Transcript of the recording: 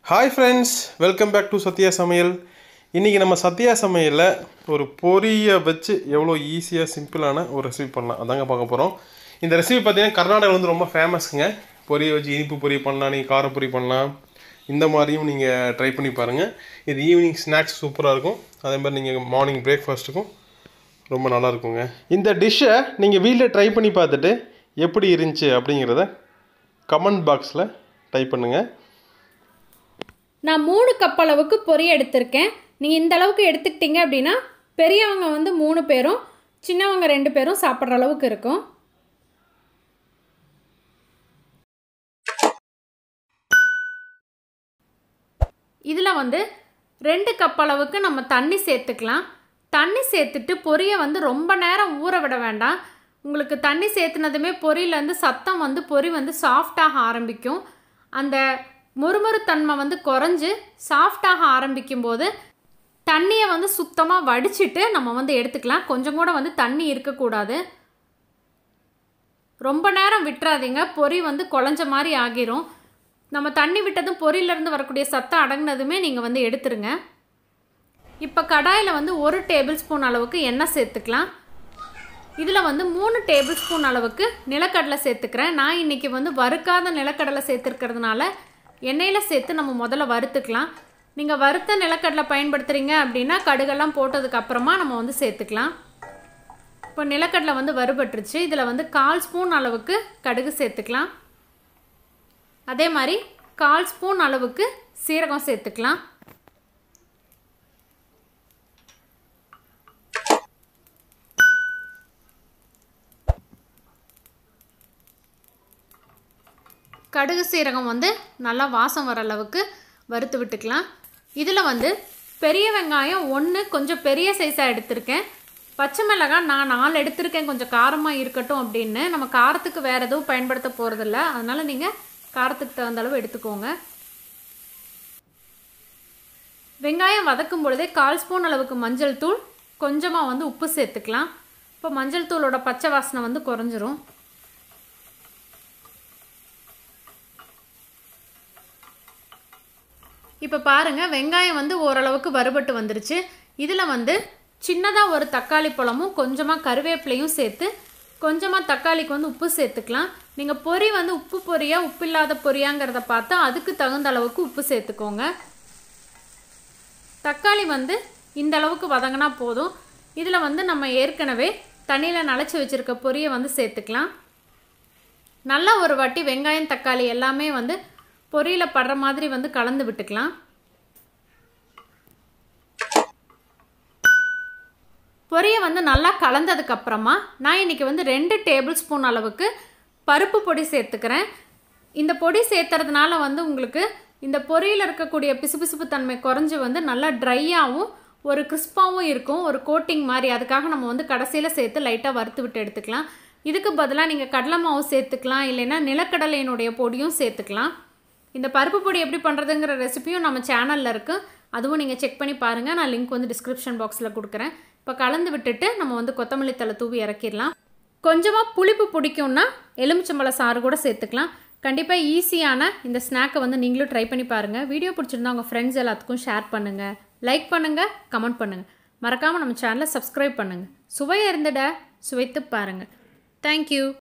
Hi friends, welcome back to Satya Samayal. இன்னைக்கு நம்ம சத்யா சமையல்ல ஒரு பொரியை வச்சு எவ்வளவு ஈஸியா சிம்பிளான ஒரு ரெசிபி பண்ணலாம் அதாங்க பார்க்க போறோம். இந்த ரெசிபி பார்த்தீங்கன்னா கர்நாடகால வந்து ரொம்ப ஃபேமஸ்ங்க. பொரியை வச்சு இனிப்பு பொரி பண்ணலாம், நீங்க கார பொரி பண்ணலாம். இந்த மாதிரியும் நீங்க ட்ரை பண்ணி பாருங்க. இது ஈவினிங் ஸ்நாக்ஸ் சூப்பரா இருக்கும். அதே மாதிரி நீங்க மார்னிங் பிரேக்ஃபாஸ்ட்டுக்கும் ரொம்ப நல்லா இருக்குங்க. இந்த டிஷ்ஷை நீங்க வீட்ல ட்ரை பண்ணி பார்த்துட்டு எப்படி இருந்துச்சு அப்படிங்கறத கமெண்ட் பாக்ஸ்ல டைப் பண்ணுங்க. நான் 3 கப் அளவுக்கு பொரி எடுத்திருக்கேன். நீங்கள் இந்த அளவுக்கு எடுத்துக்கிட்டீங்க அப்படின்னா பெரியவங்க வந்து 3 பேரும் சின்னவங்க 2 பேரும் சாப்பிட்ற அளவுக்கு இருக்கும். இதில் வந்து 2 கப் அளவுக்கு நம்ம தண்ணி சேர்த்துக்கலாம். தண்ணி சேர்த்துட்டு பொரியை வந்து ரொம்ப நேரம் ஊற விட வேண்டாம். உங்களுக்கு தண்ணி சேர்த்துனதுமே பொரியிலேருந்து சத்தம் வந்து பொரி வந்து சாஃப்டாக ஆரம்பிக்கும். அந்த முறுமுறுத்தன்மை வந்து குறைஞ்சு சாஃப்டாக ஆரம்பிக்கும் போது தண்ணியை வந்து சுத்தமாக வடிச்சிட்டு நம்ம வந்து எடுத்துக்கலாம். கொஞ்சம் கூட வந்து தண்ணி இருக்கக்கூடாது. ரொம்ப நேரம் விட்டுறாதீங்க, பொரி வந்து குழஞ்ச மாதிரி ஆகிரும். நம்ம தண்ணி விட்டதும் பொரியிலேருந்து வரக்கூடிய சத்தம் அடங்கினதுமே நீங்கள் வந்து எடுத்துருங்க. இப்போ கடாயில் வந்து 1 டேபிள் ஸ்பூன் அளவுக்கு எண்ணெய் சேர்த்துக்கலாம். இதில் வந்து 3 டேபிள் ஸ்பூன் அளவுக்கு நிலக்கடலை சேர்த்துக்கிறேன். நான் இன்றைக்கி வந்து வறுக்காத நிலக்கடலை சேர்த்துருக்கிறதுனால எண்ணெயில் சேர்த்து நம்ம முதல்ல வறுத்துக்கலாம். நீங்கள் வறுத்த நிலக்கடலை பயன்படுத்துகிறீங்க அப்படின்னா கடுகெல்லாம் போட்டதுக்கப்புறமா நம்ம வந்து சேர்த்துக்கலாம். இப்போ நிலக்கடலை வந்து வறுபட்டுருச்சு. இதில் வந்து 1/4 ஸ்பூன் அளவுக்கு கடுகு சேர்த்துக்கலாம். அதே மாதிரி 1/4 ஸ்பூன் அளவுக்கு சீரகம் சேர்த்துக்கலாம். கடுகு சீரகம் வந்து நல்லா வாசம் வர அளவுக்கு வறுத்து விட்டுக்கலாம். இதில் வந்து பெரிய வெங்காயம் 1 கொஞ்சம் பெரிய சைஸாக எடுத்திருக்கேன். பச்சை மிளகாய் நான் 4 எடுத்திருக்கேன், கொஞ்சம் காரமாக இருக்கட்டும் அப்படின்னு. நம்ம காரத்துக்கு வேறு எதுவும் பயன்படுத்த போகிறதில்ல, அதனால் நீங்கள் காரத்துக்கு தகுந்த அளவு எடுத்துக்கோங்க. வெங்காயம் வதக்கும் பொழுதே 1/4 ஸ்பூன் அளவுக்கு மஞ்சள் தூள், கொஞ்சமாக வந்து உப்பு சேர்த்துக்கலாம். இப்போ மஞ்சள் தூளோட பச்சை வாசனை வந்து குறைஞ்சிரும். இப்போ பாருங்கள், வெங்காயம் வந்து ஓரளவுக்கு வறுபட்டு வந்துருச்சு. இதில் வந்து சின்னதாக ஒரு தக்காளி பழமும் கொஞ்சமாக கருவேப்பிலையும் சேர்த்து கொஞ்சமாக தக்காளிக்கு வந்து உப்பு சேர்த்துக்கலாம். நீங்கள் பொரி வந்து உப்பு பொரியா உப்பு இல்லாத பொரியாங்கிறத பார்த்தா அதுக்கு தகுந்த அளவுக்கு உப்பு சேர்த்துக்கோங்க. தக்காளி வந்து இந்த அளவுக்கு வதங்கினா போதும். இதில் வந்து நம்ம ஏற்கனவே தண்ணியில் நனைச்சி வச்சுருக்க பொரியை வந்து சேர்த்துக்கலாம். நல்லா ஒரு வாட்டி வெங்காயம் தக்காளி எல்லாமே வந்து பொரியில் படுற மாதிரி வந்து கலந்து விட்டுக்கலாம். பொரியை வந்து நல்லா கலந்ததுக்கப்புறமா நான் இன்றைக்கி வந்து 2 டேபிள் ஸ்பூன் அளவுக்கு பருப்பு பொடி சேர்த்துக்கிறேன். இந்த பொடி சேர்த்துறதுனால வந்து உங்களுக்கு இந்த பொரியில் இருக்கக்கூடிய பிசுபிசுப்பு தன்மை குறைஞ்சி வந்து நல்லா ட்ரையாகவும் ஒரு கிறிஸ்பாகவும் இருக்கும், ஒரு கோட்டிங் மாதிரி. அதுக்காக நம்ம வந்து கடைசியில் சேர்த்து லைட்டாக வறுத்து விட்டு எடுத்துக்கலாம். இதுக்கு பதிலாக நீங்கள் கடலை மாவு சேர்த்துக்கலாம், இல்லைன்னா நிலக்கடலையினுடைய பொடியும் சேர்த்துக்கலாம். இந்த பருப்பு பொடி எப்படி பண்ணுறதுங்கிற ரெசிபியும் நம்ம சேனலில் இருக்குது, அதுவும் நீங்கள் செக் பண்ணி பாருங்கள். நான் லிங்க் வந்து டிஸ்கிரிப்ஷன் பாக்ஸில் கொடுக்குறேன். இப்போ கலந்து விட்டுட்டு நம்ம வந்து கொத்தமல்லி தழை தூவி இறக்கிடலாம். கொஞ்சமாக புளிப்பு பிடிக்கும்னா எலுமிச்சம்பழ சாறு கூட சேர்த்துக்கலாம். கண்டிப்பாக ஈஸியான இந்த ஸ்நாக்கை வந்து நீங்களும் ட்ரை பண்ணி பாருங்கள். வீடியோ பிடிச்சிருந்தா உங்கள் ஃப்ரெண்ட்ஸ் எல்லாத்துக்கும் ஷேர் பண்ணுங்கள், லைக் பண்ணுங்கள், கமெண்ட் பண்ணுங்கள். மறக்காமல் நம்ம சேனலை சப்ஸ்கிரைப் பண்ணுங்கள். சுவையாக இருந்துட சுவைத்து பாருங்கள். தேங்க்யூ.